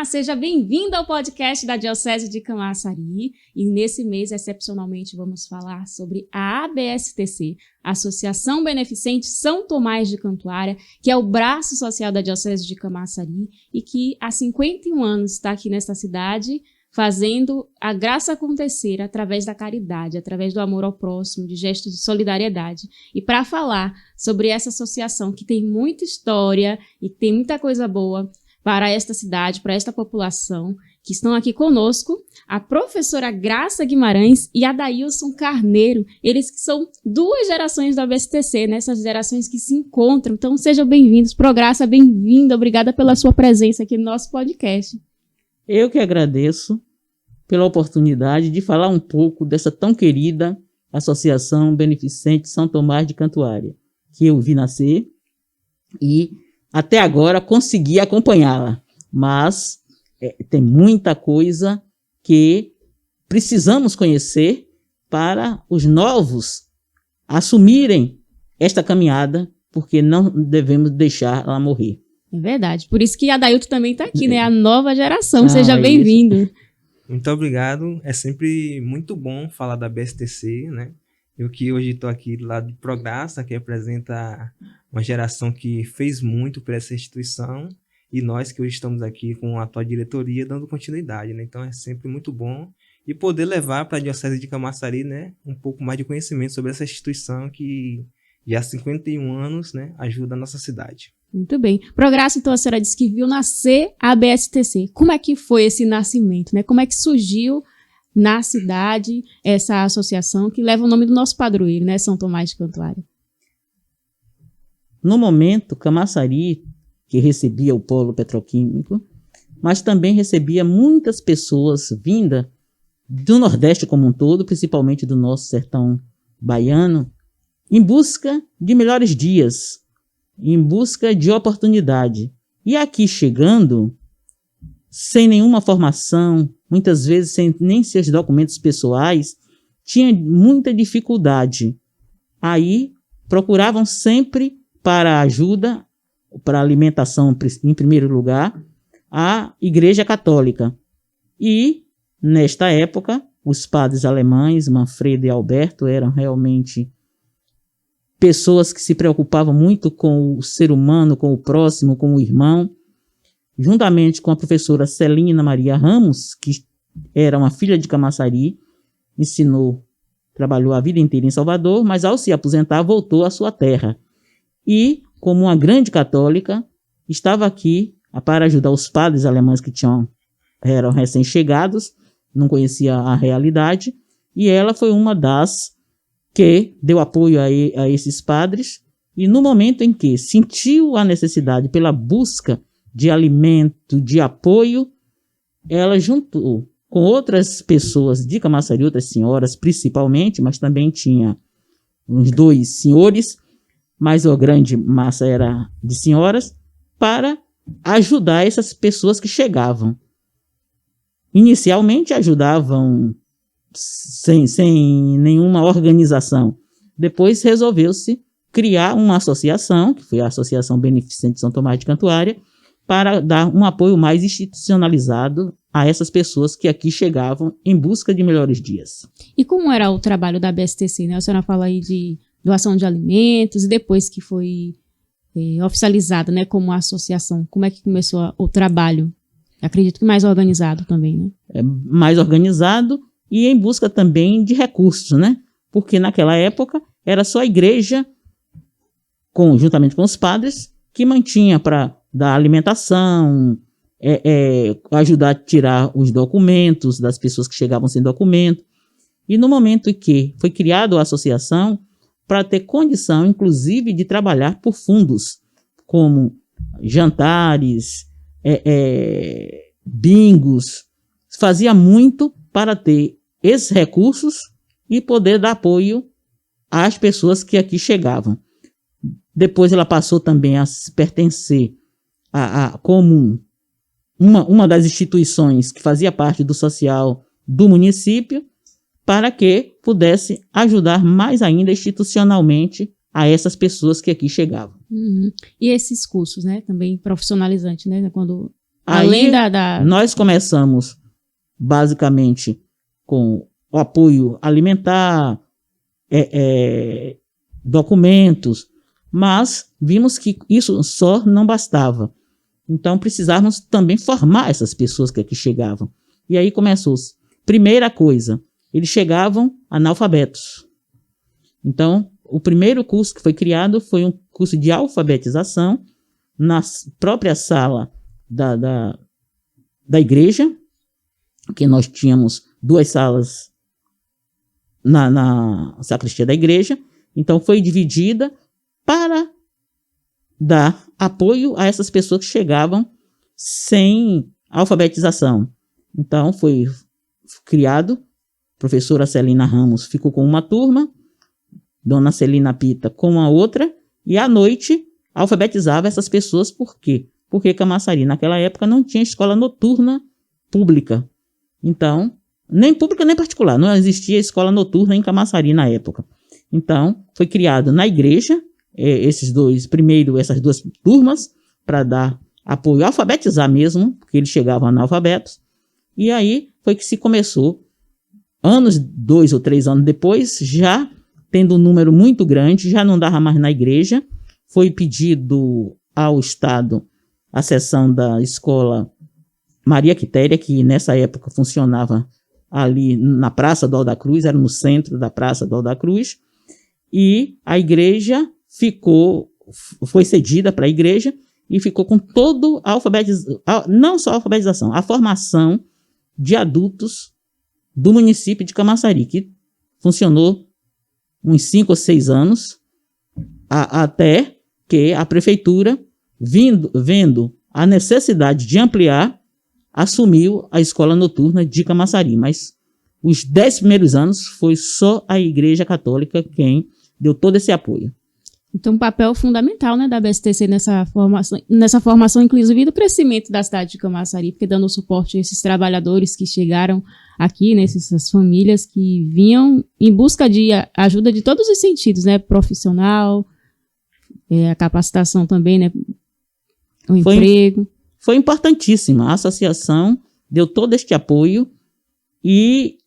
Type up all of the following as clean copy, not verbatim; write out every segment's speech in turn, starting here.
seja bem-vindo ao podcast da Diocese de Camaçari. E nesse mês, excepcionalmente, vamos falar sobre a ABSTC, Associação Beneficente São Tomás de Cantuária, que é o braço social da Diocese de Camaçari e que há 51 anos está aqui nesta cidade, fazendo a graça acontecer através da caridade, através do amor ao próximo, de gestos de solidariedade. E para falar sobre essa associação que tem muita história e que tem muita coisa boa para esta cidade, para esta população, que estão aqui conosco, a professora Graça Guimarães e a Daílson Carneiro, eles que são duas gerações da BSTC, né? Essas gerações que se encontram. Então sejam bem-vindos. Pro Graça, bem-vinda, obrigada pela sua presença aqui no nosso podcast. Eu que agradeço pela oportunidade de falar um pouco dessa tão querida Associação Beneficente São Tomás de Cantuária, que eu vi nascer e até agora consegui acompanhá-la, mas tem muita coisa que precisamos conhecer para os novos assumirem esta caminhada, porque não devemos deixar ela morrer. É verdade, por isso que a Dailton também está aqui, né? A nova geração, seja bem-vindo. Muito obrigado, é sempre muito bom falar da BSTC, né? Eu que hoje estou aqui do lado de Prograça, que representa uma geração que fez muito por essa instituição, e nós que hoje estamos aqui com a atual diretoria dando continuidade, né? Então é sempre muito bom e poder levar para a Diocese de Camaçari, né, um pouco mais de conhecimento sobre essa instituição que já há 51 anos, né, ajuda a nossa cidade. Muito bem. Prograça, então, a senhora disse que viu nascer a BSTC. Como é que foi esse nascimento, né? Como é que surgiu na cidade essa associação que leva o nome do nosso padroeiro, né, São Tomás de Cantuária? No momento, Camaçari, que recebia o polo petroquímico, mas também recebia muitas pessoas vindas do Nordeste como um todo, principalmente do nosso sertão baiano, em busca de melhores dias, em busca de oportunidade. E aqui chegando, sem nenhuma formação, muitas vezes sem nem seus documentos pessoais, tinha muita dificuldade. Aí procuravam sempre para ajuda, para alimentação em primeiro lugar, a Igreja Católica. E, nesta época, os padres alemães, Manfredo e Alberto, eram realmente pessoas que se preocupavam muito com o ser humano, com o próximo, com o irmão, juntamente com a professora Celina Maria Ramos, que era uma filha de Camaçari, trabalhou a vida inteira em Salvador, mas ao se aposentar voltou à sua terra. E, como uma grande católica, estava aqui para ajudar os padres alemães que eram recém-chegados, não conhecia a realidade, e ela foi uma das que deu apoio a esses padres, e no momento em que sentiu a necessidade pela busca de alimento, de apoio, ela juntou com outras pessoas de Camaçari, outras senhoras principalmente, mas também tinha uns 2 senhores, mas a grande massa era de senhoras, para ajudar essas pessoas que chegavam. Inicialmente ajudavam sem nenhuma organização. Depois resolveu-se criar uma associação, que foi a Associação Beneficente São Tomás de Cantuária, para dar um apoio mais institucionalizado a essas pessoas que aqui chegavam em busca de melhores dias. E como era o trabalho da BSTC, né? A senhora fala aí de doação de alimentos, e depois que foi oficializada, né, como associação, como é que começou o trabalho? Acredito que mais organizado também, né? Mais organizado e em busca também de recursos, né? Porque naquela época era só a igreja, juntamente com os padres, que mantinha para dar alimentação, ajudar a tirar os documentos das pessoas que chegavam sem documento. E no momento em que foi criada a associação, para ter condição, inclusive, de trabalhar por fundos, como jantares, bingos, fazia muito para ter esses recursos e poder dar apoio às pessoas que aqui chegavam. Depois ela passou também a pertencer como uma das instituições que fazia parte do social do município, para que pudesse ajudar mais ainda institucionalmente a essas pessoas que aqui chegavam. Uhum. E esses cursos, né, também profissionalizantes, né, quando Além Aí, nós começamos basicamente com o apoio alimentar, documentos, mas vimos que isso só não bastava. Então precisávamos também formar essas pessoas que aqui chegavam. E aí começou. Primeira coisa, eles chegavam analfabetos. Então, o primeiro curso que foi criado foi um curso de alfabetização na própria sala da igreja, que nós tínhamos 2 salas na sacristia da igreja. Então, foi dividida para dar apoio a essas pessoas que chegavam sem alfabetização. Então, foi criado, a professora Celina Ramos ficou com uma turma, dona Celina Pita com a outra, e à noite alfabetizava essas pessoas. Por quê? Porque Camaçari, naquela época, não tinha escola noturna pública. Então, nem pública nem particular, não existia escola noturna em Camaçari na época. Então, foi criado na igreja, essas 2 turmas, para dar apoio, alfabetizar mesmo, porque eles chegavam analfabetos. E aí foi que se começou, 2 ou 3 anos depois, já tendo um número muito grande, já não dava mais na igreja, foi pedido ao Estado a cessão da escola Maria Quitéria, que nessa época funcionava ali na Praça do Alda Cruz, era no centro da Praça do Alda Cruz, e a igreja foi cedida para a igreja e ficou com todo não só a alfabetização, a formação de adultos do município de Camaçari, que funcionou uns 5 ou 6 anos, até que a prefeitura, vendo a necessidade de ampliar, assumiu a escola noturna de Camaçari. Mas os 10 primeiros anos foi só a Igreja Católica quem deu todo esse apoio. Então, um papel fundamental, né, da BSTC nessa formação, inclusive, do crescimento da cidade de Camaçari, porque dando suporte a esses trabalhadores que chegaram aqui, né, essas famílias que vinham em busca de ajuda de todos os sentidos, né, profissional, a capacitação também, né, o emprego. Foi importantíssima. A associação deu todo este apoio e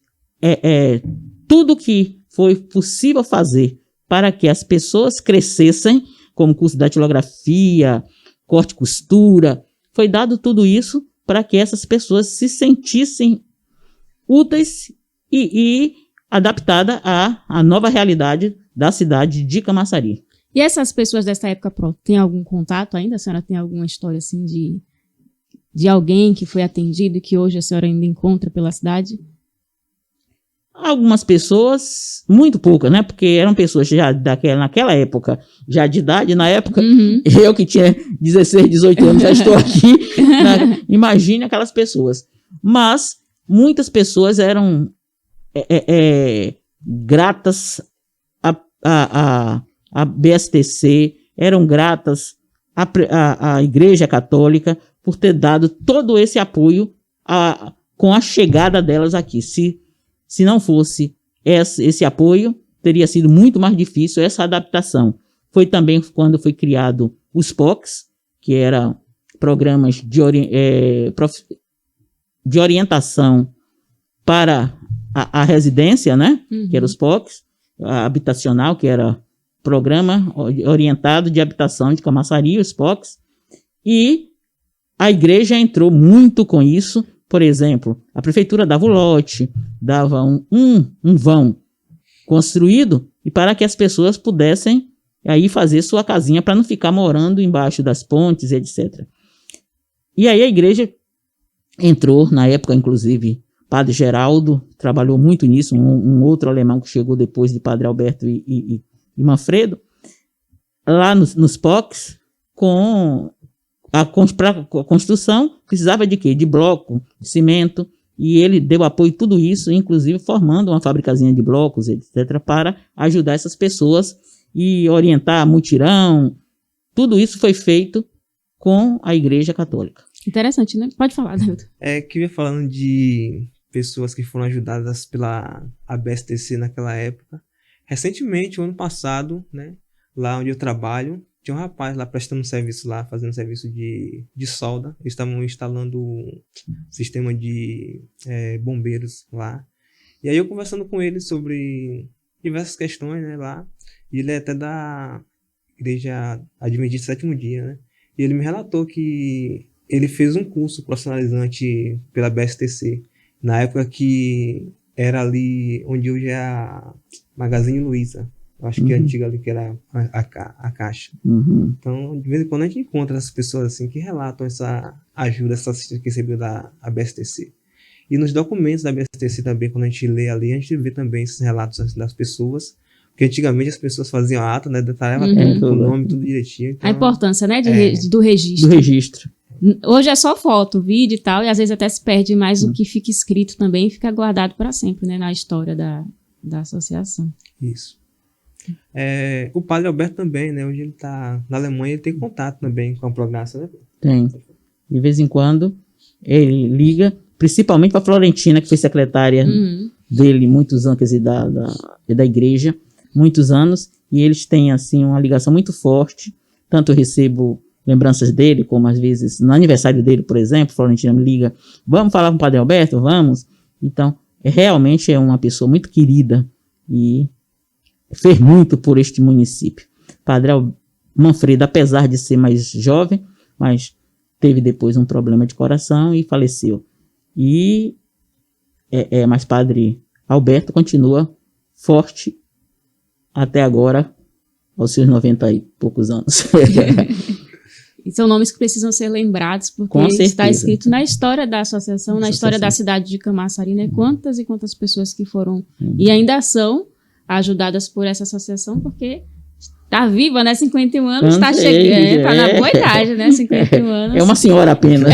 tudo que foi possível fazer para que as pessoas crescessem, como curso de datilografia, corte e costura, foi dado tudo isso para que essas pessoas se sentissem úteis e adaptadas à nova realidade da cidade de Camaçari. E essas pessoas dessa época, tem algum contato ainda? A senhora tem alguma história assim de alguém que foi atendido e que hoje a senhora ainda encontra pela cidade? Algumas pessoas, muito poucas, né? Porque eram pessoas já naquela época, já de idade. Na época, eu que tinha 16, 18 anos, já estou aqui. Imagine aquelas pessoas. Mas muitas pessoas eram gratas à BSTC, eram gratas à Igreja Católica por ter dado todo esse apoio com a chegada delas aqui. Se não fosse esse apoio, teria sido muito mais difícil essa adaptação. Foi também quando foi criado os POCs, que eram programas de orientação para a residência, né? Que eram os POCs, a habitacional, que era Programa Orientado de Habitação de Camaçari, os POCs, e a igreja entrou muito com isso. Por exemplo, a prefeitura dava o lote, dava um vão construído, e para que as pessoas pudessem aí fazer sua casinha, para não ficar morando embaixo das pontes, etc. E aí a igreja entrou, na época, inclusive, Padre Geraldo trabalhou muito nisso, um outro alemão que chegou depois de Padre Alberto e Manfredo, lá nos POCs, para a construção, precisava de quê? De bloco, de cimento, e ele deu apoio a tudo isso, inclusive formando uma fabricazinha de blocos, etc., para ajudar essas pessoas e orientar mutirão. Tudo isso foi feito com a Igreja Católica. Interessante, né? Pode falar, David. Que eu ia falando de pessoas que foram ajudadas pela ABSTC naquela época. Recentemente, o ano passado, né, lá onde eu trabalho, tinha um rapaz lá prestando serviço lá, fazendo serviço de solda. Eles estavam instalando um sistema de bombeiros lá. E aí eu conversando com ele sobre diversas questões, né, lá. E ele é até da Igreja Adventista Sétimo Dia, né? E ele me relatou que ele fez um curso profissionalizante pela BSTC, na época que era ali onde hoje é a Magazine Luiza. Eu acho que a antiga ali que era a Caixa. Então, de vez em quando a gente encontra essas pessoas assim que relatam essa ajuda, essa assistência que recebeu da BSTC. E nos documentos da BSTC também, quando a gente lê ali, a gente vê também esses relatos assim, das pessoas. Porque antigamente as pessoas faziam ato, né? Detalhava tudo, o nome, tudo direitinho. Então, a importância, né, do registro. Do registro. Hoje é só foto, vídeo e tal, e às vezes até se perde, mas o que fica escrito também fica guardado para sempre, né, na história da associação. Isso. O padre Alberto também, né? Hoje ele está na Alemanha, ele tem contato também com a Prograssa, né? Tem. De vez em quando ele liga, principalmente para Florentina, que foi secretária dele muitos anos, quer dizer, da igreja, muitos anos, e eles têm assim uma ligação muito forte. Tanto eu recebo lembranças dele, como às vezes no aniversário dele, por exemplo, Florentina me liga, vamos falar com o padre Alberto? Vamos. Então, realmente é uma pessoa muito querida e fez muito por este município. Padre Manfredo, apesar de ser mais jovem, mas teve depois um problema de coração e faleceu. Mas Padre Alberto continua forte até agora, aos seus 90 e poucos anos. E são nomes que precisam ser lembrados, porque está escrito na história da associação, na história da cidade de Camaçari, né? Quantas e quantas pessoas que foram e ainda são ajudadas por essa associação, porque está viva, né? 51 anos, está chegando, está na boa idade, né? 51 anos. É uma senhora apenas.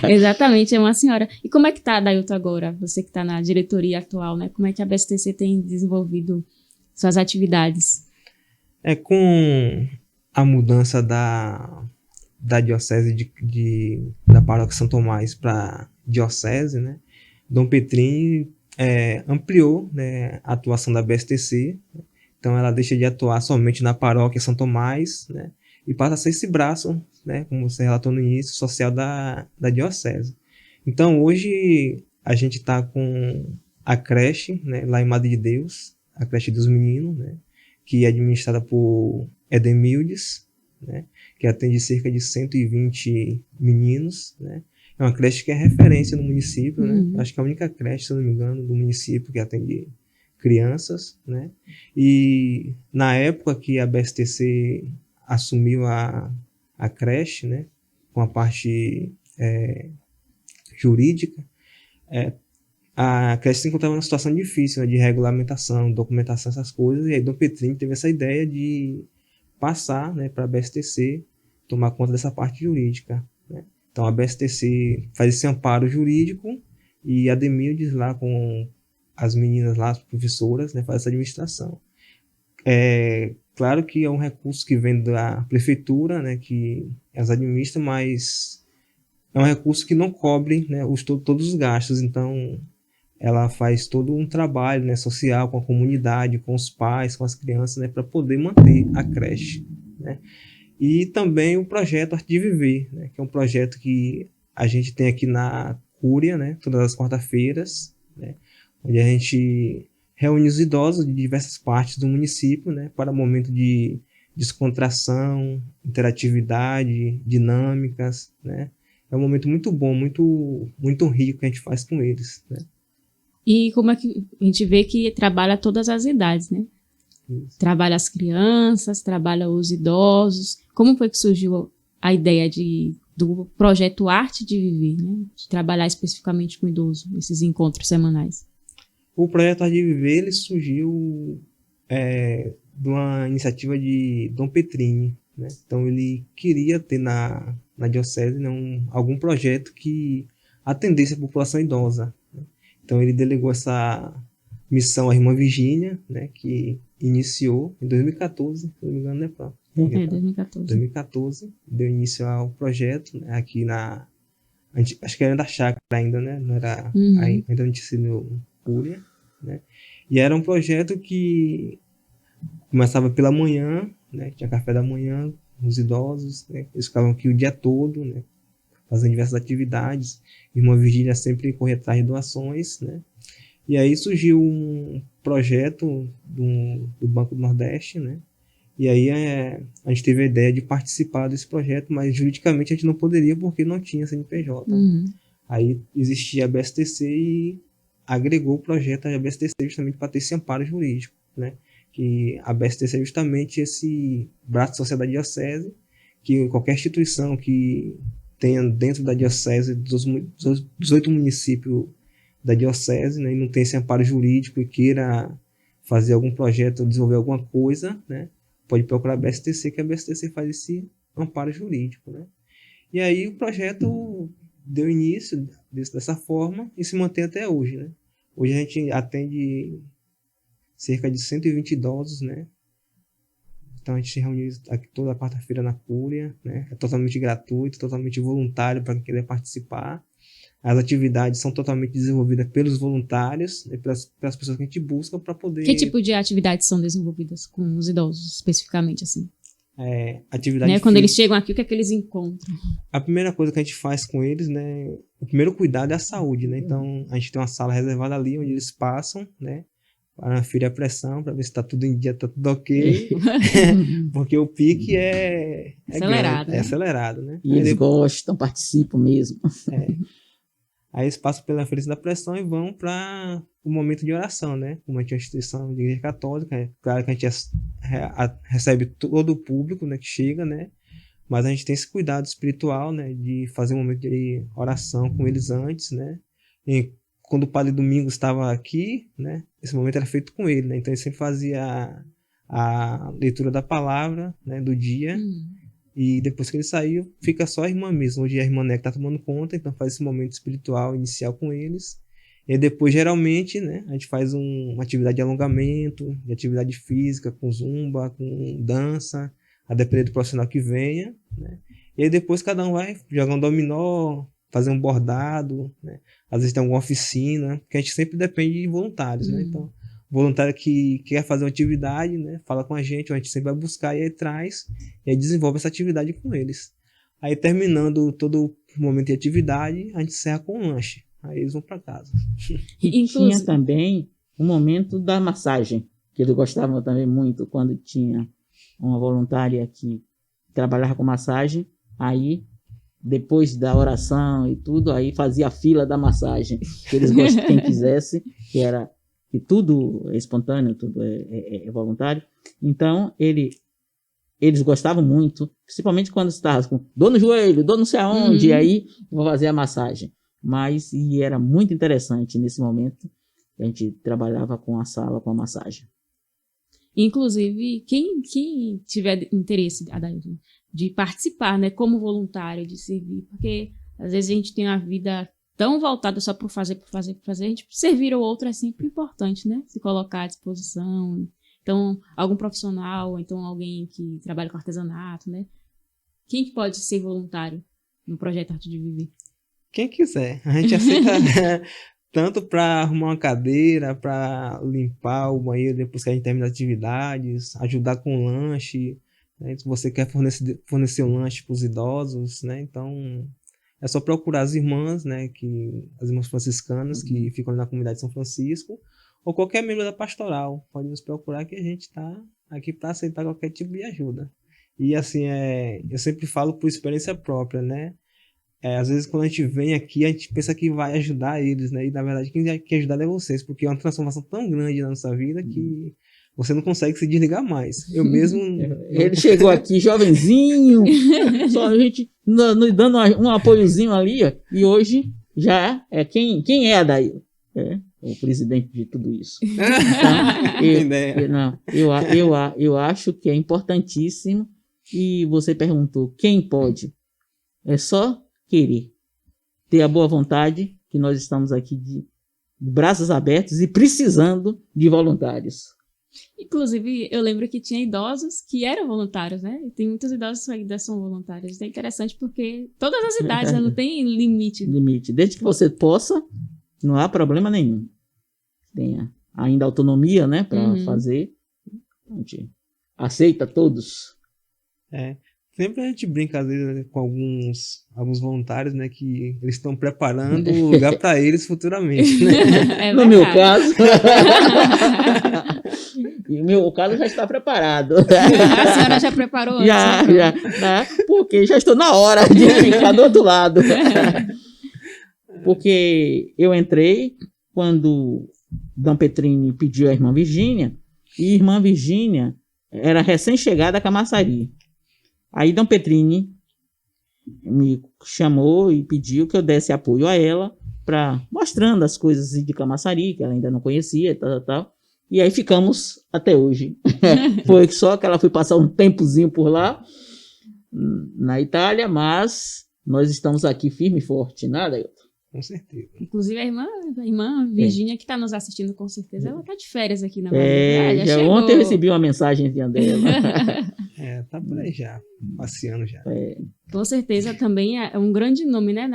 Exatamente, é uma senhora. E como é que está, Dailton, agora? Você que está na diretoria atual, né? Como é que a BSTC tem desenvolvido suas atividades? Com a mudança da diocese da paróquia São Tomás para diocese, né? Dom Petrinho ampliou, né, a atuação da BSTC. Então ela deixa de atuar somente na paróquia São Tomás, né, e passa a ser esse braço, né, como você relatou no início, social da diocese. Então hoje a gente está com a creche, né, lá em Madre de Deus, a creche dos meninos, né, que é administrada por Edemildes, né, que atende cerca de 120 meninos, né. É uma creche que é referência no município, né? Acho que é a única creche, se eu não me engano, do município que atende crianças, né? E na época que a BSTC assumiu a creche, né? Com a parte jurídica, a creche se encontrava numa situação difícil, né? De regulamentação, documentação, essas coisas. E aí Dom Petrinho teve essa ideia de passar, né, para a BSTC tomar conta dessa parte jurídica, né? Então a BSTC faz esse amparo jurídico e a Demildes lá com as meninas lá, as professoras, né, faz essa administração. Claro que é um recurso que vem da prefeitura, né, que as administra, mas é um recurso que não cobre, né, todos os gastos. Então ela faz todo um trabalho, né, social com a comunidade, com os pais, com as crianças, né, para poder manter a creche, né? E também o projeto Arte de Viver, né, que é um projeto que a gente tem aqui na Cúria, né, todas as quarta-feiras, né, onde a gente reúne os idosos de diversas partes do município, né, para um momento de descontração, interatividade, dinâmicas, né. É um momento muito bom, muito, muito rico que a gente faz com eles, né. E como é que a gente vê que trabalha todas as idades, né? Isso. Trabalha as crianças, trabalha os idosos. Como foi que surgiu a ideia do projeto Arte de Viver, né? De trabalhar especificamente com idoso, esses encontros semanais? O projeto Arte de Viver ele surgiu de uma iniciativa de Dom Petrinho, né? Então ele queria ter na diocese, né, algum projeto que atendesse a população idosa, né? Então ele delegou essa missão à irmã Virgínia, né, que iniciou em 2014, se não me engano, né, Pá? 2014. Deu início ao projeto, né, aqui acho que era da chácara ainda, né, não era, ainda não tinha sido Cúria, né, e era um projeto que começava pela manhã, né, tinha café da manhã, os idosos, né? Eles ficavam aqui o dia todo, né? Fazendo diversas atividades. Irmã Virgínia sempre corria atrás de doações, né? E aí surgiu um projeto do Banco do Nordeste, né? E aí a gente teve a ideia de participar desse projeto, mas juridicamente a gente não poderia porque não tinha CNPJ. Aí existia a BSTC e agregou o projeto à BSTC justamente para ter esse amparo jurídico, né? Que a BSTC é justamente esse braço da sociedade diocese, que qualquer instituição que tenha dentro da diocese, dos 18 municípios da diocese, né, e não tem esse amparo jurídico e queira fazer algum projeto ou desenvolver alguma coisa, né, pode procurar a BSTC, que a BSTC faz esse amparo jurídico, né. E aí o projeto deu início dessa forma e se mantém até hoje, né. Hoje a gente atende cerca de 120 idosos, né. Então a gente se reúne aqui toda quarta-feira na Cúria, né. É totalmente gratuito, totalmente voluntário para quem quiser participar. As atividades são totalmente desenvolvidas pelos voluntários, né, pelas pessoas que a gente busca para poder... Que tipo de atividades são desenvolvidas com os idosos, especificamente, assim? Atividade Né? Quando eles chegam aqui, o que é que eles encontram? A primeira coisa que a gente faz com eles, né, o primeiro cuidado é a saúde, né? Então a gente tem uma sala reservada ali onde eles passam, né, para aferir a pressão, para ver se está tudo em dia, está tudo ok, porque o pique é acelerado, grande, é acelerado, né? E eles gostam, participam mesmo. Aí eles passam pela aferência da pressão e vão para o momento de oração, né? Como a gente é uma instituição de igreja católica, é claro que a gente recebe todo o público, né, que chega, né? Mas a gente tem esse cuidado espiritual, né, de fazer um momento de oração com eles antes, né? E quando o Padre Domingos estava aqui, né, esse momento era feito com ele, né? Então ele sempre fazia a leitura da palavra, né, do dia. E depois que ele saiu, fica só a irmã mesmo. Hoje a irmã Neca tá tomando conta, então faz esse momento espiritual inicial com eles. E depois, geralmente, né, a gente faz uma atividade de alongamento, de atividade física, com zumba, com dança, a depender do profissional que venha, né? E aí depois cada um vai jogar um dominó, fazer um bordado, né? Às vezes tem alguma oficina, porque a gente sempre depende de voluntários, né? Então, voluntário que quer fazer uma atividade, né, fala com a gente sempre vai buscar e aí traz e aí desenvolve essa atividade com eles. Aí terminando todo o momento de atividade, a gente encerra com um lanche. Aí eles vão para casa. E tinha também o momento da massagem, que eles gostavam também muito quando tinha uma voluntária que trabalhava com massagem, aí depois da oração e tudo, aí fazia a fila da massagem, que eles gostavam, quem quisesse, que tudo é espontâneo, tudo é voluntário. Então, eles gostavam muito, principalmente quando estava com dor no joelho, dor não sei aonde, e aí vou fazer a massagem. E era muito interessante nesse momento que a gente trabalhava com a sala, com a massagem. Inclusive, quem tiver interesse, Adailton, de participar, né, como voluntário, de servir, porque às vezes a gente tem uma vida tão voltada só por fazer, a gente servir ao outro é sempre importante, né? Se colocar à disposição. Então, algum profissional, ou então alguém que trabalha com artesanato, né? Quem que pode ser voluntário no projeto Arte de Viver? Quem quiser. A gente aceita tanto para arrumar uma cadeira, para limpar o banheiro depois que a gente termina as atividades, ajudar com lanche, né? Se você quer fornecer um lanche para os idosos, né? Então... é só procurar as irmãs, né, as irmãs franciscanas que ficam na comunidade de São Francisco, ou qualquer membro da pastoral. Pode nos procurar que a gente está aqui para aceitar qualquer tipo de ajuda. E assim, eu sempre falo por experiência própria, né? Às vezes quando a gente vem aqui, a gente pensa que vai ajudar eles, né? E na verdade quem quer ajudar é vocês, porque é uma transformação tão grande na nossa vida que você não consegue se desligar mais. Eu mesmo... Ele chegou aqui jovenzinho, só a gente dando um apoiozinho ali, ó, e hoje já é quem é daí? É o presidente de tudo isso. Então, eu acho que é importantíssimo. E você perguntou quem pode. É só querer, ter a boa vontade, que nós estamos aqui de braços abertos e precisando de voluntários. Inclusive, eu lembro que tinha idosos que eram voluntários, né? E tem muitos idosos que ainda são voluntários. É interessante porque todas as idades, né? Não tem limite. Desde que você possa, não há problema nenhum. Tenha ainda autonomia, né? Para fazer. A gente aceita todos. Sempre a gente brinca, às vezes, né, com alguns voluntários, né, que eles estão preparando o lugar para eles futuramente, né? É No meu verdade. caso, e o meu caso já está preparado. A senhora já preparou antes? Já, então? já, né? Porque já estou na hora de ficar do outro lado. Porque eu entrei quando Dom Petrini pediu a irmã Virgínia, e a irmã Virgínia era recém-chegada a Camaçari. Aí Dom Petrini me chamou e pediu que eu desse apoio a ela, mostrando as coisas de Camaçari, que ela ainda não conhecia, tal. E aí ficamos até hoje. Foi só que ela foi passar um tempozinho por lá, na Itália, mas nós estamos aqui firme e forte, nada, Ailton? Com certeza. Inclusive a irmã Virgínia, que está nos assistindo com certeza, ela está de férias aqui na Bahia. Já chegou. ontem eu recebi uma mensagem dela. Tá por aí já, passeando já. Com certeza também é um grande nome, né,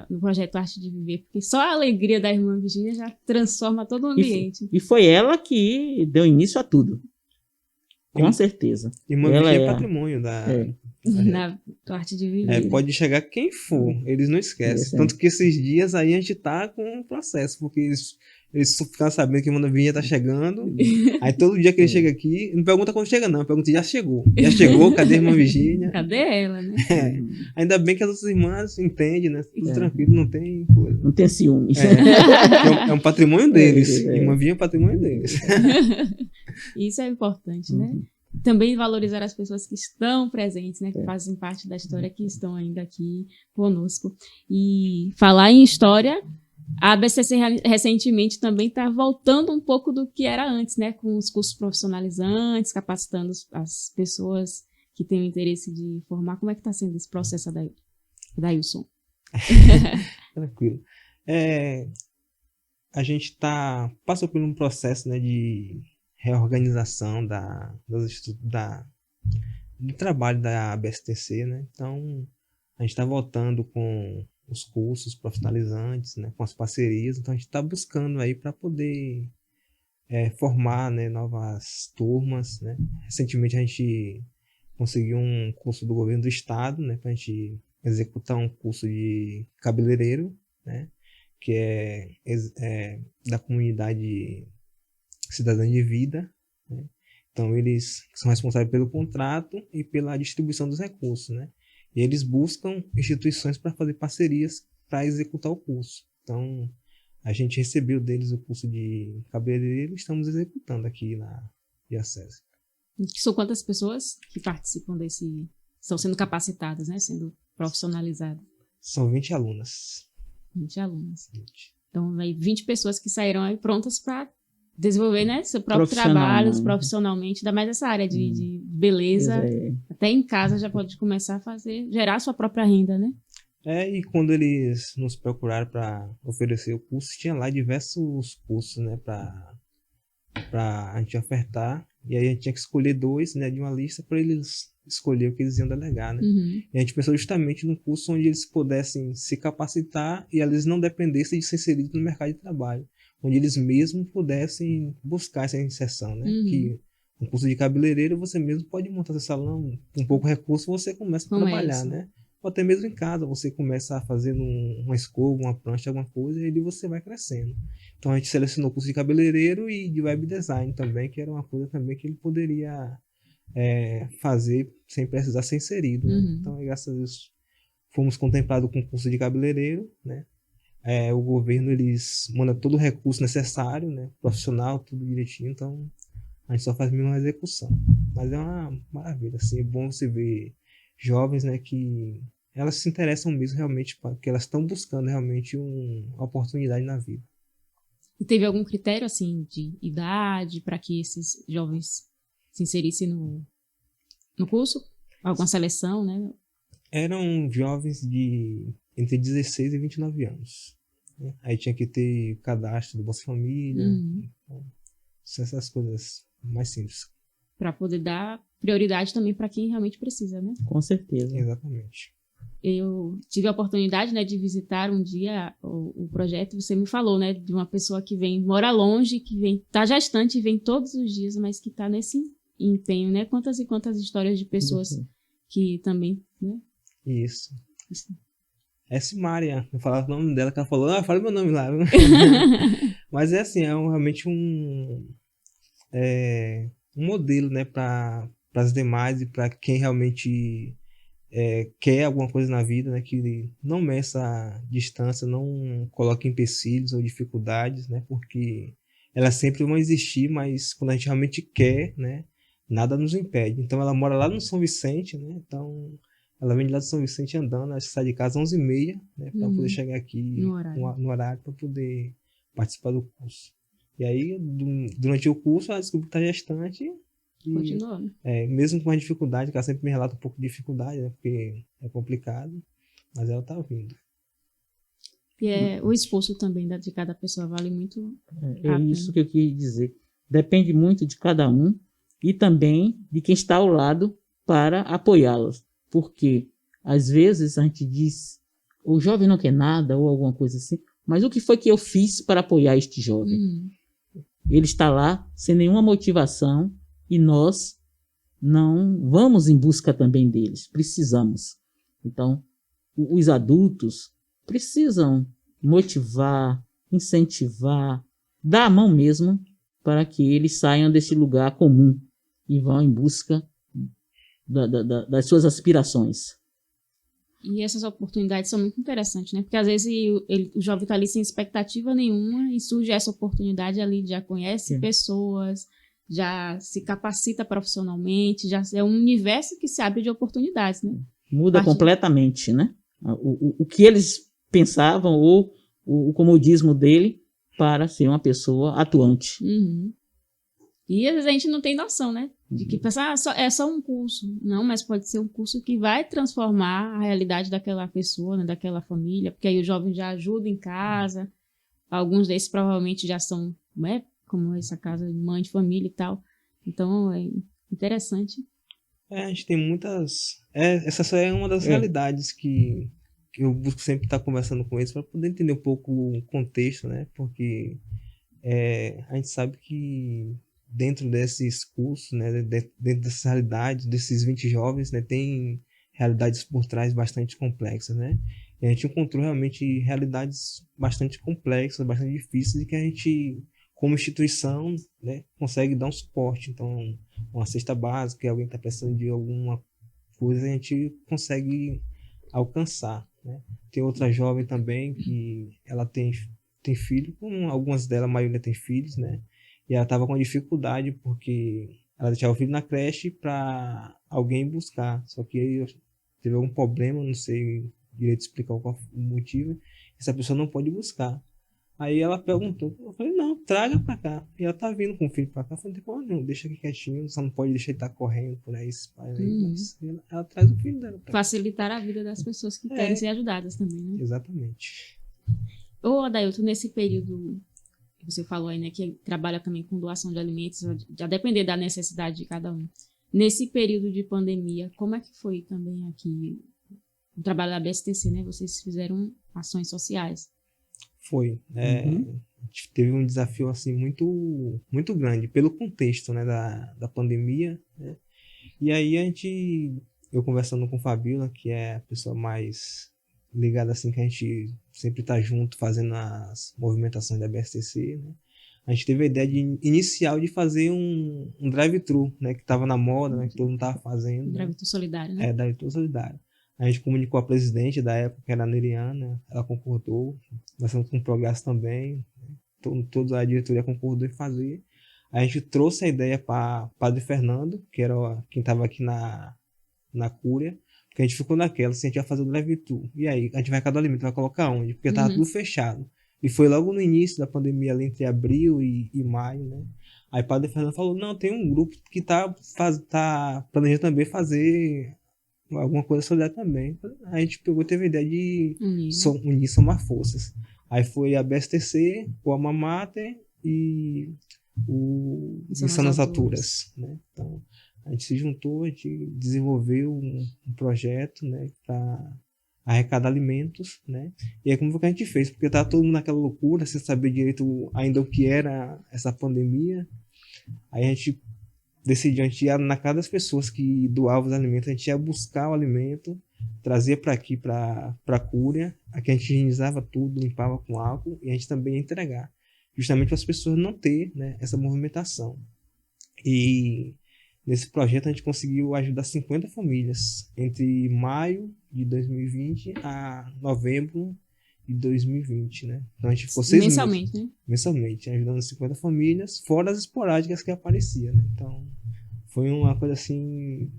no projeto Arte de Viver, porque só a alegria da irmã Virgínia já transforma todo o ambiente. E foi ela que deu início a tudo. Com certeza. Irmã Virgínia é patrimônio Na Arte de Viver. Pode chegar quem for, eles não esquecem. Tanto que esses dias aí a gente tá com um processo, porque eles ficaram sabendo que a irmã Virgínia tá chegando. Aí todo dia que ele chega aqui, não pergunta quando chega, não, pergunta já chegou. Já chegou, cadê a irmã Virgínia? Cadê ela, né? Ainda bem que as outras irmãs entendem, né? Tudo tranquilo, não tem coisa. Não tem ciúmes. É um patrimônio deles. Irmã Virgínia é um patrimônio deles. Isso é importante, né? Também valorizar as pessoas que estão presentes, né? Que fazem parte da história, que estão ainda aqui conosco. E falar em história, a ABSTC recentemente também está voltando um pouco do que era antes, né? Com os cursos profissionalizantes, capacitando as pessoas que têm o interesse de formar. Como é que está sendo esse processo, Adailson? Tranquilo. A gente passou por um processo, né, de reorganização do trabalho da ABSTC, né? Então, a gente está voltando com os cursos profissionalizantes, né, com as parcerias. Então, a gente está buscando aí para poder formar, né, novas turmas, né? Recentemente, a gente conseguiu um curso do governo do estado, né, para a gente executar um curso de cabeleireiro, né, que é da comunidade Cidadã de Vida, né? Então eles são responsáveis pelo contrato e pela distribuição dos recursos, né? E eles buscam instituições para fazer parcerias para executar o curso. Então a gente recebeu deles o curso de cabeleireiro e estamos executando aqui na Diocese. São quantas pessoas que participam estão sendo capacitadas, né? Sendo profissionalizadas? São 20 alunas. 20 alunas. 20. Então, aí 20 pessoas que saíram aí prontas para desenvolver, né, seu próprio trabalho profissionalmente, ainda mais essa área de beleza. Até em casa já pode começar a gerar sua própria renda, né? E quando eles nos procuraram para oferecer o curso, tinha lá diversos cursos, né, para a gente ofertar, e aí a gente tinha que escolher 2, né, de uma lista para eles escolher o que eles iam delegar, né? E a gente pensou justamente num curso onde eles pudessem se capacitar e eles não dependessem de ser inseridos no mercado de trabalho, onde eles mesmos pudessem buscar essa inserção, né? Que um curso de cabeleireiro você mesmo pode montar seu salão, com pouco recurso você começa a trabalhar, né? Ou até mesmo em casa, você começa a fazer uma escova, uma prancha, alguma coisa, e ali você vai crescendo. Então a gente selecionou o curso de cabeleireiro e de web design também, que era uma coisa também que ele poderia fazer sem precisar ser inserido, né? Então, graças a Deus, fomos contemplados com o curso de cabeleireiro, né? O governo, eles mandam todo o recurso necessário, né? Profissional, tudo direitinho, então a gente só faz mesmo uma execução. Mas é uma maravilha, assim, é bom você ver jovens, né, que elas se interessam mesmo realmente, porque elas estão buscando realmente uma oportunidade na vida. E teve algum critério, assim, de idade para que esses jovens se inserissem no curso? Alguma seleção, né? Eram jovens entre 16 e 29 anos. Né? Aí tinha que ter cadastro do Bolsa Família, então, essas coisas mais simples. Para poder dar prioridade também para quem realmente precisa, né? Com certeza. Exatamente. Eu tive a oportunidade, né, de visitar um dia o projeto. Você me falou, né, de uma pessoa que mora longe, que tá gestante e vem todos os dias, mas que está nesse empenho, né? Quantas e quantas histórias de pessoas que também, né? Isso. É Simária. Eu falava o nome dela, que ela falou, fala meu nome lá. Mas é assim, realmente um modelo, né, para as demais e para quem realmente quer alguma coisa na vida, né, que não meça a distância, não coloque empecilhos ou dificuldades, né, porque elas sempre vão existir, mas quando a gente realmente quer, né, nada nos impede. Então ela mora lá no São Vicente, né, então ela vem de lá do São Vicente andando, acho que sai de casa às 11h30, né, para poder chegar aqui no horário para poder participar do curso. E aí, durante o curso, ela descobriu que está gestante. Continuando. Mesmo com a dificuldade, que ela sempre me relata um pouco de dificuldade, né, porque é complicado, mas ela está vindo. E o esforço também de cada pessoa vale muito. É isso que eu queria dizer. Depende muito de cada um e também de quem está ao lado para apoiá-las. Porque, às vezes, a gente diz, o jovem não quer nada ou alguma coisa assim, mas o que foi que eu fiz para apoiar este jovem? Ele está lá sem nenhuma motivação e nós não vamos em busca também deles. Precisamos. Então, os adultos precisam motivar, incentivar, dar a mão mesmo para que eles saiam desse lugar comum e vão em busca das suas aspirações. E essas oportunidades são muito interessantes, né? Porque às vezes o jovem está ali sem expectativa nenhuma e surge essa oportunidade ali, já conhece pessoas, já se capacita profissionalmente, já é um universo que se abre de oportunidades, né? Muda completamente, né? O que eles pensavam ou o comodismo dele para ser uma pessoa atuante. E às vezes a gente não tem noção, né? De que pensar, é só um curso. Não, mas pode ser um curso que vai transformar a realidade daquela pessoa, né? Daquela família, porque aí o jovem já ajuda em casa. Alguns desses provavelmente já são, né? Como essa casa de mãe de família e tal. Então é interessante. A gente tem muitas. Essa só é uma das realidades que eu busco sempre estar conversando com eles para poder entender um pouco o contexto, né? Porque a gente sabe que dentro desses cursos, né, dentro dessas realidades, desses 20 jovens, né, tem realidades por trás bastante complexas, né? E a gente encontrou realmente realidades bastante complexas, bastante difíceis e que a gente, como instituição, né, consegue dar um suporte. Então, uma cesta básica, alguém está precisando de alguma coisa, a gente consegue alcançar, né? Tem outra jovem também que ela tem filho, como algumas delas, a maioria tem filhos, né? E ela estava com dificuldade porque ela deixava o filho na creche para alguém buscar. Só que teve algum problema, não sei direito explicar qual o motivo, essa pessoa não pode buscar. Aí ela perguntou, eu falei, não, traga pra cá. E ela tá vindo com o filho pra cá. Eu falei, não, deixa aqui quietinho, você não pode deixar ele estar correndo por aí, esse pai aí. Mas ela traz o filho dela pra cá. Facilitar a vida das pessoas que querem ser ajudadas também, né? Exatamente. Ô, Adailton, nesse período que você falou aí, né, que trabalha também com doação de alimentos, a depender da necessidade de cada um. Nesse período de pandemia, como é que foi também aqui o trabalho da BSTC, né? Vocês fizeram ações sociais. Foi. A gente teve um desafio assim muito, muito grande pelo contexto, né, da pandemia, né? E aí eu conversando com o Fabiola, que é a pessoa mais ligada assim, que a gente sempre tá junto fazendo as movimentações da BSTC, né? A gente teve a ideia inicial de fazer um drive-thru, né, que estava na moda, né, que todo mundo tava fazendo. Drive-thru solidário, né? Drive-thru solidário. A gente comunicou a presidente da época, que era a Neriana, ela concordou. Nós estamos com o Progresso também, toda a diretoria concordou em fazer. A gente trouxe a ideia para Padre Fernando, que era quem estava aqui na Cúria, porque a gente ficou naquela, se a gente vai fazer o drive-thru. E aí, a gente vai cada alimento, vai colocar onde? Porque estava tudo fechado. E foi logo no início da pandemia, ali entre abril e maio, né? Aí o Padre Fernando falou, não, tem um grupo que tá planejando também fazer alguma coisa solidária também. A gente teve a ideia de unir, somar forças. Aí foi a BSTC, o Alma Mater e o Missão nas Alturas, né? Então, a gente se juntou, a gente desenvolveu um projeto, né, para arrecadar alimentos, né? E aí como foi que a gente fez? Porque estava todo mundo naquela loucura, sem saber direito ainda o que era essa pandemia. Aí a gente decidiu, a gente ia na casa das pessoas que doavam os alimentos, a gente ia buscar o alimento, trazia para aqui, para a Cúria, aqui a gente higienizava tudo, limpava com álcool, e a gente também ia entregar, justamente para as pessoas não ter, né, essa movimentação. E nesse projeto a gente conseguiu ajudar 50 famílias entre maio de 2020 a novembro de 2020, né? Então a gente ficou 6 meses. Mensalmente, né? Mensalmente, ajudando 50 famílias, fora as esporádicas que apareciam, né? Então foi uma coisa assim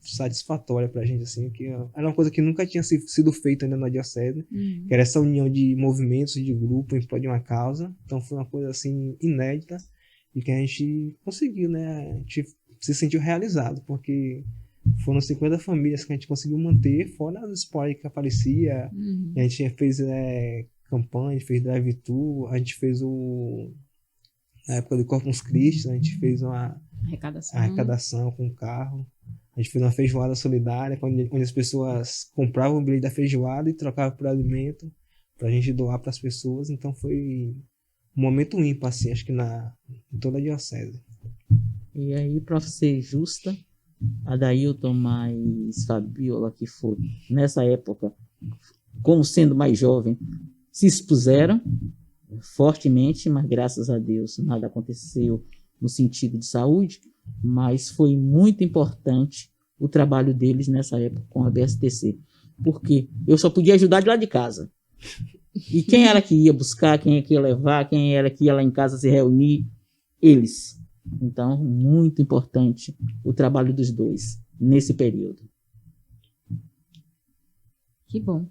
satisfatória pra gente, assim, que era uma coisa que nunca tinha sido feita ainda na Diocese, que era essa união de movimentos, de grupo em prol de uma causa. Então foi uma coisa assim inédita e que a gente conseguiu, né? A gente se sentiu realizado, porque foram 50 famílias que a gente conseguiu manter, fora as esporádicas que aparecia. A gente fez campanha, a gente fez drive-thru, a gente fez na época do Corpus Christi, a gente fez uma arrecadação com o carro. A gente fez uma feijoada solidária, onde as pessoas compravam o bilhete da feijoada e trocavam por alimento pra gente doar para as pessoas. Então foi um momento ímpar, assim, acho que em toda a Diocese. E aí, para ser justa, Adailton mais Fabiola, que foi, nessa época, como sendo mais jovem, se expuseram fortemente, mas graças a Deus nada aconteceu no sentido de saúde, mas foi muito importante o trabalho deles nessa época com a BSTC, porque eu só podia ajudar de lá de casa. E quem era que ia buscar, quem era que ia levar, quem era que ia lá em casa se reunir? Eles. Então, muito importante o trabalho dos dois nesse período. Que bom.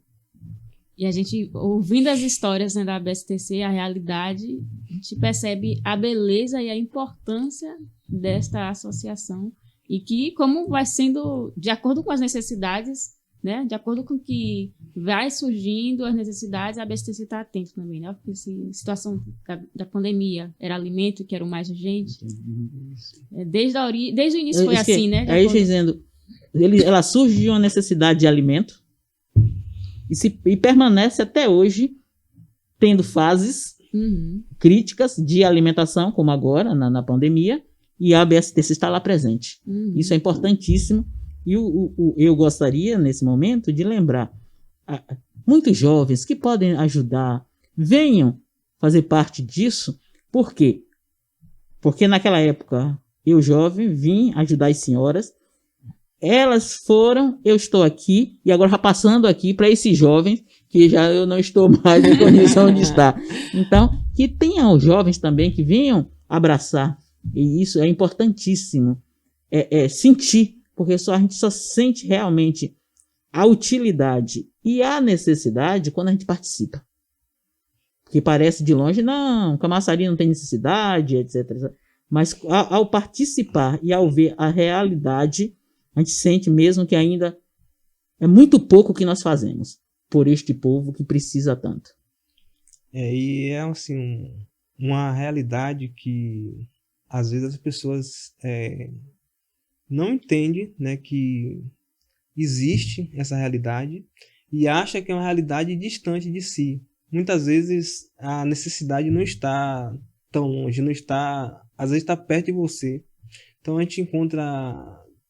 E a gente, ouvindo as histórias, né, da BSTC, a realidade, a gente percebe a beleza e a importância desta associação e que, como vai sendo, de acordo com as necessidades, né, de acordo com o que vai surgindo as necessidades, a BSTC está atento também, né? Porque se situação da pandemia era alimento que era o mais urgente, desde o início foi assim, né? Aí dizendo, ela surge de uma necessidade de alimento e permanece até hoje tendo fases críticas de alimentação, como agora, na pandemia, e a BSTC está lá presente. Isso é importantíssimo. E eu gostaria, nesse momento, de lembrar muitos jovens que podem ajudar, venham fazer parte disso. Por quê? Porque naquela época, eu jovem, vim ajudar as senhoras, elas foram, eu estou aqui, e agora já passando aqui para esses jovens, que já eu não estou mais em condição de estar. Então, que tenham os jovens também que venham abraçar, e isso é importantíssimo, sentir, porque a gente só sente realmente a utilidade e a necessidade quando a gente participa. Porque parece de longe, não, Camaçari não tem necessidade, etc. Mas ao participar e ao ver a realidade, a gente sente mesmo que ainda é muito pouco que nós fazemos por este povo que precisa tanto. E é assim, uma realidade que às vezes as pessoas não entendem, né, que existe essa realidade e acha que é uma realidade distante de si. Muitas vezes a necessidade não está tão longe, não está, às vezes está perto de você. Então a gente encontra,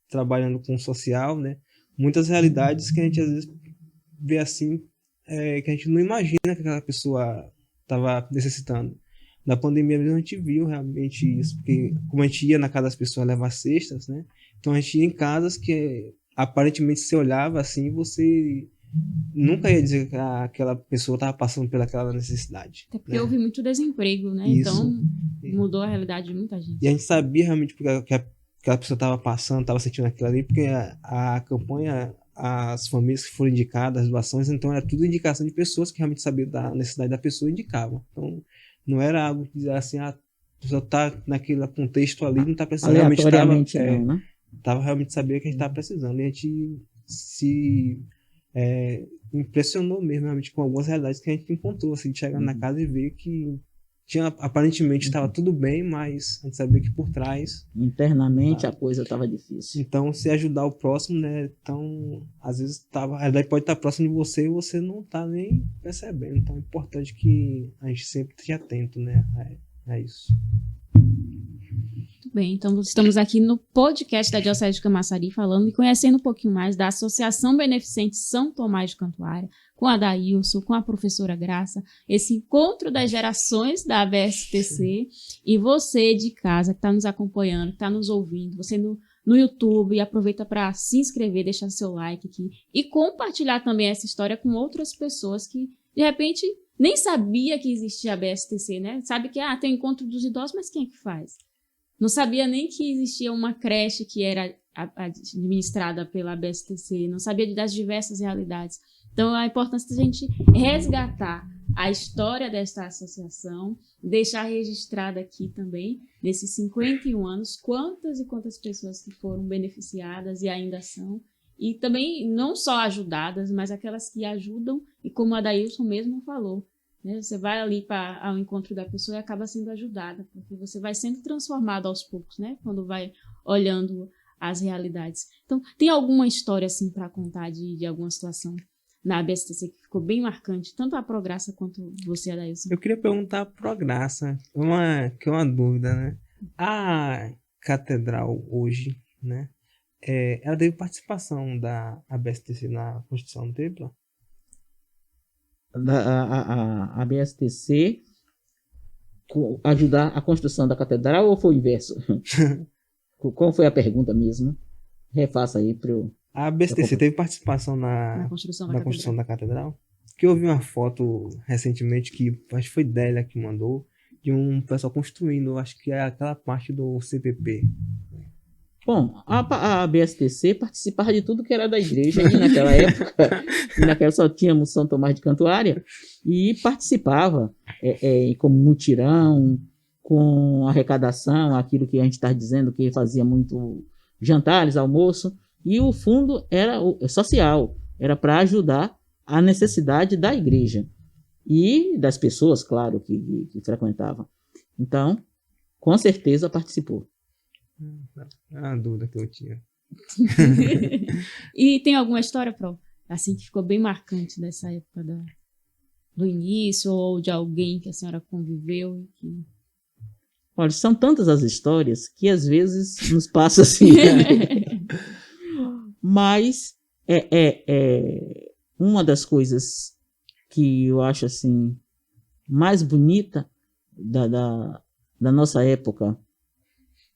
trabalhando com o social, né, muitas realidades que a gente às vezes vê assim, que a gente não imagina que aquela pessoa estava necessitando. Na pandemia mesmo a gente viu realmente isso, porque como a gente ia na casa das pessoas levar cestas, né, então a gente ia em casas que aparentemente você olhava assim, você nunca ia dizer que aquela pessoa estava passando pelaquela necessidade. Até porque houve muito desemprego, né? Isso. Então mudou a realidade de muita gente. E a gente sabia realmente porque aquela pessoa estava passando, estava sentindo aquilo ali, porque a campanha, as famílias que foram indicadas, as doações, então era tudo indicação de pessoas que realmente sabiam da necessidade da pessoa e indicavam. Então não era algo que dizer assim, a pessoa está naquele contexto ali, não está precisando, realmente estava realmente sabia que a gente estava precisando. E a gente se impressionou mesmo realmente com algumas realidades que a gente encontrou, assim, de chegar na casa e ver que aparentemente estava tudo bem, mas a gente sabia que por trás internamente a coisa estava difícil. Então, se ajudar o próximo, né? Então, às vezes a realidade pode estar próxima de você e você não está nem percebendo. Então, é importante que a gente sempre esteja atento, né? A isso. Muito bem, então estamos aqui no podcast da Diocese de Camaçari falando e conhecendo um pouquinho mais da Associação Beneficente São Tomás de Cantuária, com a Daílson, com a professora Graça, esse encontro das gerações da ABSTC. E você de casa que está nos acompanhando, que está nos ouvindo, você no YouTube, aproveita para se inscrever, deixar seu like aqui e compartilhar também essa história com outras pessoas que, de repente, nem sabia que existia a BSTC, né? Sabe que tem o encontro dos idosos, mas quem é que faz? Não sabia nem que existia uma creche que era administrada pela BSTC, não sabia das diversas realidades. Então, a importância da gente resgatar a história desta associação, deixar registrada aqui também, nesses 51 anos, quantas e quantas pessoas que foram beneficiadas e ainda são, e também não só ajudadas, mas aquelas que ajudam, e como a Daílson mesmo falou, né? Você vai ali ao encontro da pessoa e acaba sendo ajudada, porque você vai sendo transformado aos poucos, né? Quando vai olhando as realidades. Então, tem alguma história assim para contar de alguma situação na ABSTC que ficou bem marcante, tanto a Prograça quanto você, Adailson? Eu queria perguntar a Prograça, que é uma dúvida, né? A catedral hoje, né? Ela teve participação da ABSTC na construção do templo? A ABSTC ajudar a construção da catedral ou foi o inverso? Qual foi a pergunta mesmo? Refaça aí para eu... A ABSTC teve participação na construção da catedral? Que eu vi uma foto recentemente que acho que foi Délia que mandou, de um pessoal construindo, acho que é aquela parte do CPP. Bom, a ABSTC participava de tudo que era da igreja e naquela época, só tínhamos São Tomás de Cantuária, e participava como mutirão, com arrecadação, aquilo que a gente está dizendo, que fazia muito jantares, almoço, e o fundo era social, era para ajudar a necessidade da igreja e das pessoas, claro, que frequentavam. Então, com certeza participou. É uma dúvida que eu tinha. E tem alguma história, Pro, assim, que ficou bem marcante dessa época do início, ou de alguém que a senhora conviveu? Olha, são tantas as histórias que às vezes nos passa assim. Mas uma das coisas que eu acho assim mais bonita da nossa época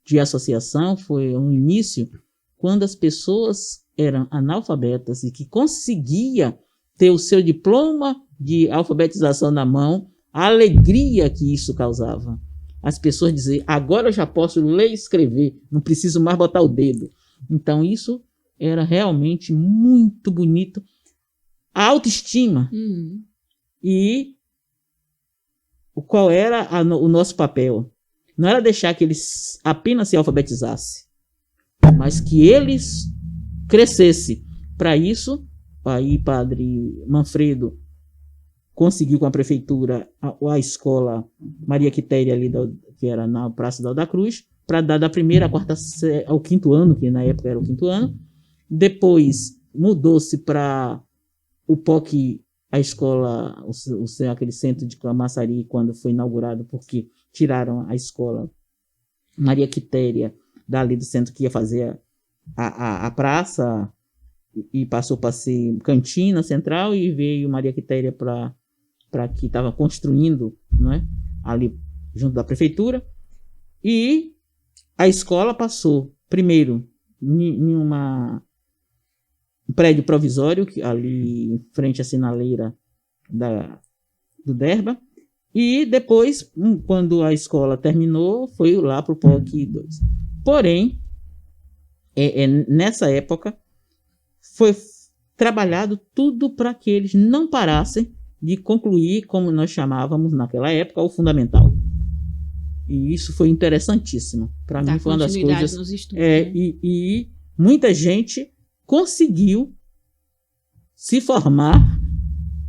de associação foi um início quando as pessoas eram analfabetas e que conseguia ter o seu diploma de alfabetização na mão, a alegria que isso causava. As pessoas diziam, agora eu já posso ler e escrever, não preciso mais botar o dedo. Então isso era realmente muito bonito. A autoestima. E qual era o nosso papel? Não era deixar que eles apenas se alfabetizassem, mas que eles crescessem. Para isso, aí Padre Manfredo conseguiu com a prefeitura a escola Maria Quitéria, ali que era na Praça da Alda Cruz, para dar da primeira ao quinto ano, que na época era o quinto ano. Depois mudou-se para o POC, a escola, aquele centro de Camaçari, quando foi inaugurado, porque tiraram a escola Maria Quitéria dali do centro, que ia fazer a praça, e passou para ser cantina central, e veio Maria Quitéria para que estava construindo, não é? Ali junto da prefeitura. E a escola passou primeiro em um prédio provisório, ali em frente à sinaleira do Derba, e depois, quando a escola terminou, foi lá para o POC 2. Porém, nessa época, foi trabalhado tudo para que eles não parassem de concluir, como nós chamávamos naquela época, o fundamental. E isso foi interessantíssimo. Para mim foi uma das coisas... Nos estudos, né? E muita gente conseguiu se formar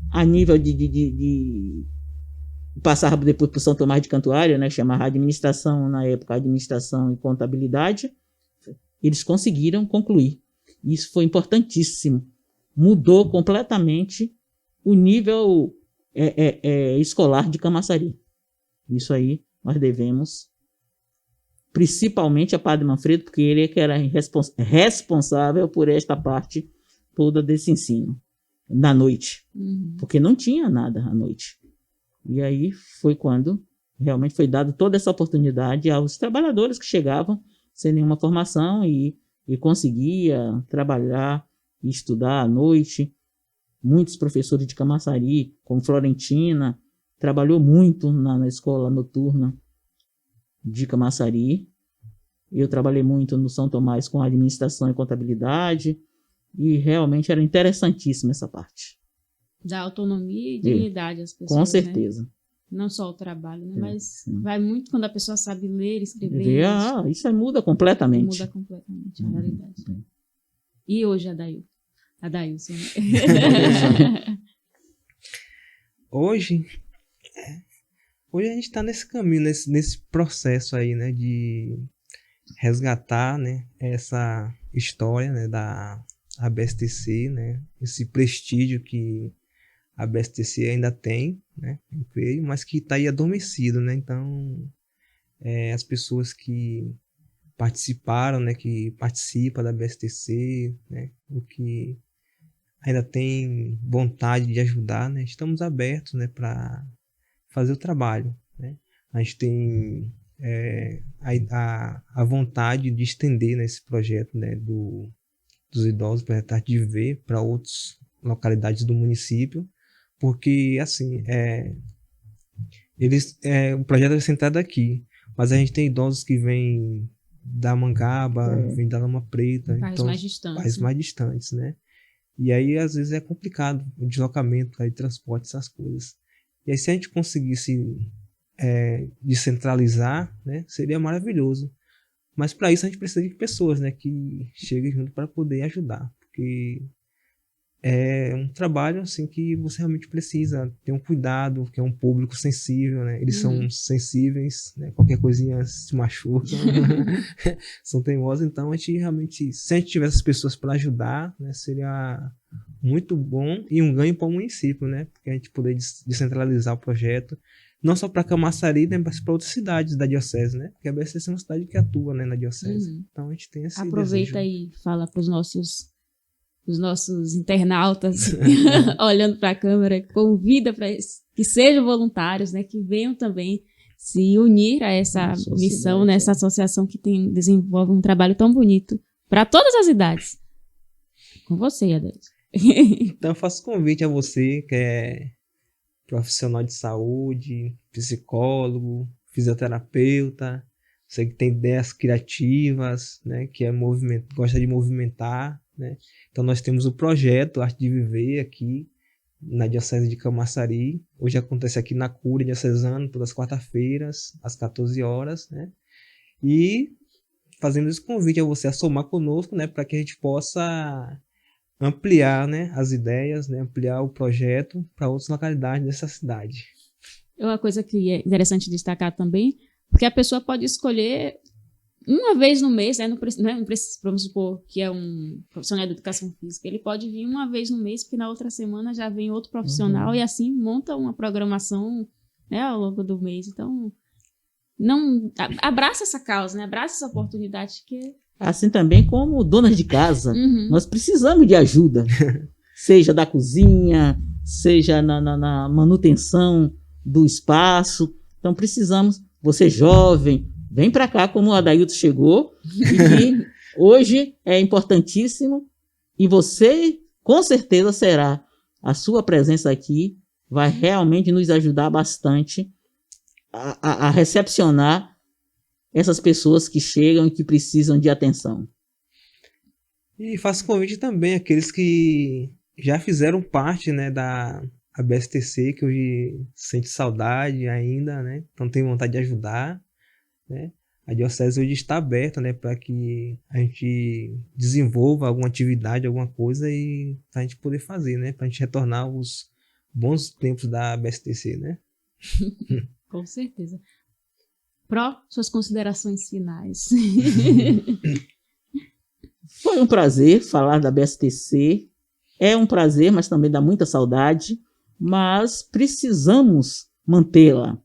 a nível de passar depois para o São Tomás de Cantuária, né, chamava administração, na época, administração e contabilidade. Eles conseguiram concluir. Isso foi importantíssimo. Mudou completamente o nível escolar de Camaçari. Isso aí nós devemos principalmente a Padre Manfredo, porque ele é que era responsável por esta parte toda desse ensino, na noite, porque não tinha nada à noite. E aí foi quando realmente foi dada toda essa oportunidade aos trabalhadores que chegavam sem nenhuma formação e conseguia trabalhar e estudar à noite. Muitos professores de Camaçari, como Florentina, trabalhou muito na escola noturna de Camaçari. Eu trabalhei muito no São Tomás com administração e contabilidade, e realmente era interessantíssima essa parte. Da autonomia e dignidade às pessoas. Com certeza. Né? Não só o trabalho, né? Mas vai muito quando a pessoa sabe ler, escrever. Isso muda completamente. Muda completamente a realidade. E hoje, Adailson, né? Hoje a gente está nesse caminho, nesse processo aí, né, de resgatar, né, essa história, né, da ABSTC, né, esse prestígio que a ABSTC ainda tem, né, eu creio, mas que está aí adormecido, né, então as pessoas que participaram, né, que participam da ABSTC, né, o que ainda tem vontade de ajudar, né, estamos abertos, né, para fazer o trabalho, né, a gente tem a vontade de estender, né, esse projeto, né, dos idosos, projeto de ver para outras localidades do município, porque assim o projeto é centrado aqui, mas a gente tem idosos que vêm da Mangaba, vêm da Lama Preta, bairros mais distantes, né? E aí às vezes é complicado o deslocamento, aí transporte, essas coisas. E aí se a gente conseguisse descentralizar, né, seria maravilhoso. Mas para isso a gente precisa de pessoas, né, que cheguem junto para poder ajudar, porque é um trabalho assim que você realmente precisa ter um cuidado, que é um público sensível, né? Eles são sensíveis, né? Qualquer coisinha se machuca, são teimosos. Então a gente realmente, se a gente tivesse as pessoas para ajudar, né, seria muito bom e um ganho para o município, né? Porque a gente poder descentralizar o projeto, não só para Camaçari, né, mas para outras cidades da diocese, né? Porque a BSTC é uma cidade que atua, né, na diocese. Então a gente tem esse Aproveita desejo. e fala para os nossos internautas olhando para a câmera, convida para que sejam voluntários, né, que venham também se unir a essa missão, né, essa associação que desenvolve um trabalho tão bonito para todas as idades. Com você, Adelson. Então eu faço convite a você que é profissional de saúde, psicólogo, fisioterapeuta, você que tem ideias criativas, né, que gosta de movimentar, né? Então nós temos o projeto Arte de Viver aqui na Diocese de Camaçari. Hoje acontece aqui na Cúria Diocesana, todas as quarta-feiras, às 14 horas, né? E fazendo esse convite a você a somar conosco, né, para que a gente possa ampliar, né, as ideias, né, ampliar o projeto para outras localidades dessa cidade. É uma coisa que é interessante destacar também, porque a pessoa pode escolher uma vez no mês, né? Não precisa, vamos supor que é um profissional de educação física, ele pode vir uma vez no mês, porque na outra semana já vem outro profissional e assim monta uma programação, né, ao longo do mês. Então, abraça essa causa, né? Abraça essa oportunidade que assim também como donas de casa, nós precisamos de ajuda, seja da cozinha, seja na manutenção do espaço. Então precisamos, você jovem, vem para cá como o Adailton chegou, e que hoje é importantíssimo, e você com certeza será, a sua presença aqui vai realmente nos ajudar bastante a recepcionar essas pessoas que chegam e que precisam de atenção. E faço convite também àqueles que já fizeram parte, né, da ABSTC, que hoje sente saudade ainda, né, então tem vontade de ajudar, né. A diocese hoje está aberta, né, para que a gente desenvolva alguma atividade, alguma coisa, e a gente poder fazer, né, para a gente retornar aos bons tempos da ABSTC, né. Com certeza. Suas considerações finais. Foi um prazer falar da BSTC. É um prazer, mas também dá muita saudade. Mas precisamos mantê-la.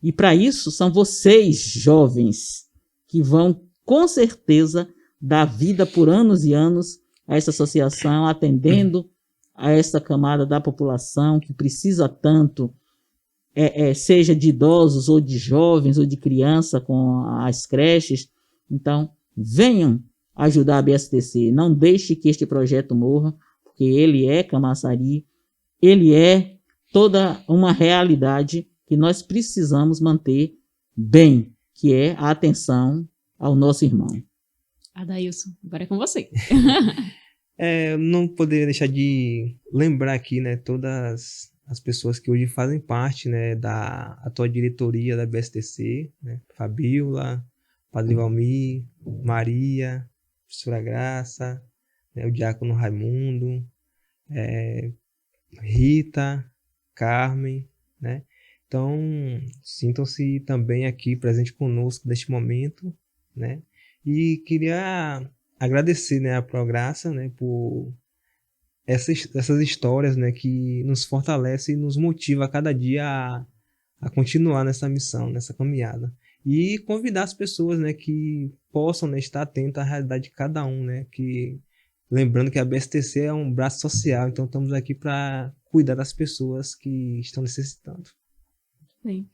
E para isso são vocês, jovens, que vão, com certeza, dar vida por anos e anos a essa associação, atendendo a essa camada da população que precisa tanto, seja de idosos, ou de jovens, ou de criança com as creches. Então, venham ajudar a BSTC. Não deixe que este projeto morra, porque ele é Camaçari, ele é toda uma realidade que nós precisamos manter bem, que é a atenção ao nosso irmão. Adailson, agora é com você. Não poderia deixar de lembrar aqui, né, todas as pessoas que hoje fazem parte, né, da atual diretoria da BSTC, né, Fabiola, Padre Valmir, Maria, Professora Graça, né, o Diácono Raimundo, Rita, Carmen, né? Então, sintam-se também aqui presente conosco neste momento, né? E queria agradecer, né, a Prograça, né, por essas histórias, né, que nos fortalece e nos motiva a cada dia a continuar nessa missão, nessa caminhada. E convidar as pessoas, né, que possam, né, estar atentas à realidade de cada um, né, lembrando que a BSTC é um braço social, então estamos aqui para cuidar das pessoas que estão necessitando. Bem,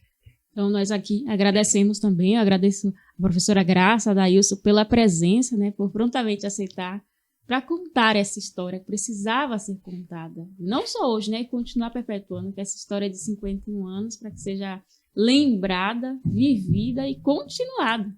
então nós aqui agradecemos também, eu agradeço a professora Graça, a Adailson, pela presença, né, por prontamente aceitar para contar essa história que precisava ser contada. Não só hoje, né, e continuar perpetuando que essa história de 51 anos, para que seja lembrada, vivida e continuada.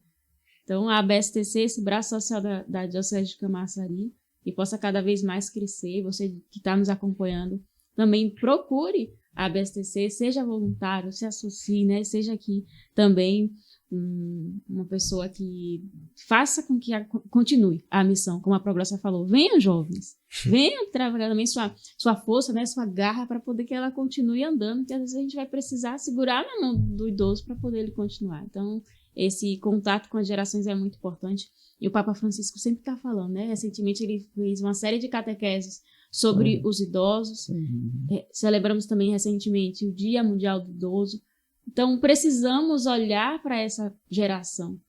Então, a BSTC, esse braço social da Diocese de Camaçari, que possa cada vez mais crescer. Você que está nos acompanhando, também procure a BSTC, seja voluntário, se associe, né? Seja aqui também uma pessoa que faça com que continue a missão, como a Prograça falou. Venham, jovens, venham trabalhar também sua força, né? Sua garra, para poder que ela continue andando, que às vezes a gente vai precisar segurar na mão do idoso para poder ele continuar. Então, esse contato com as gerações é muito importante. E o Papa Francisco sempre está falando, né? Recentemente ele fez uma série de catequeses sobre os idosos. Celebramos também recentemente o Dia Mundial do Idoso. Então, precisamos olhar para essa geração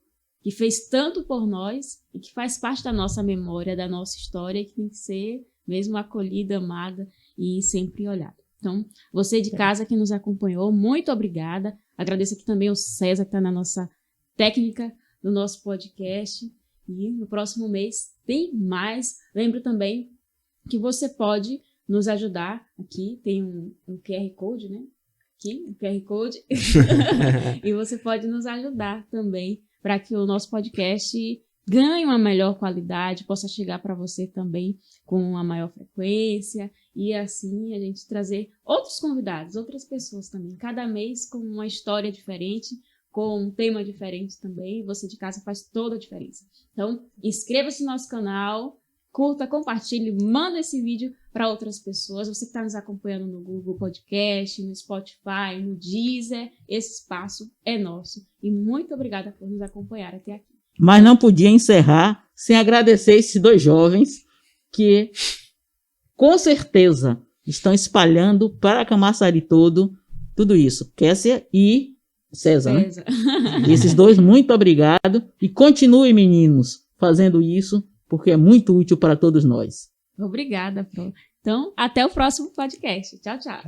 que fez tanto por nós e que faz parte da nossa memória, da nossa história, que tem que ser mesmo acolhida, amada e sempre olhada. Então, você de casa que nos acompanhou, muito obrigada. Agradeço aqui também o César, que está na nossa técnica do nosso podcast. E no próximo mês tem mais. Lembro também que você pode nos ajudar. Aqui tem um QR Code, né? Aqui, um QR Code. E você pode nos ajudar também para que o nosso podcast ganhe uma melhor qualidade, possa chegar para você também com uma maior frequência e assim a gente trazer outros convidados, outras pessoas também. Cada mês com uma história diferente, com um tema diferente também. Você de casa faz toda a diferença. Então, inscreva-se no nosso canal, curta, compartilhe, manda esse vídeo para outras pessoas. Você que está nos acompanhando no Google Podcast, no Spotify, no Deezer, esse espaço é nosso. E muito obrigada por nos acompanhar até aqui. Mas não podia encerrar sem agradecer esses dois jovens que, com certeza, estão espalhando para Camaçari todo tudo isso. Kessia e César. Né? Esses dois, muito obrigado. E continue, meninos, fazendo isso, porque é muito útil para todos nós. Obrigada, Pro. Então, até o próximo podcast. Tchau, tchau.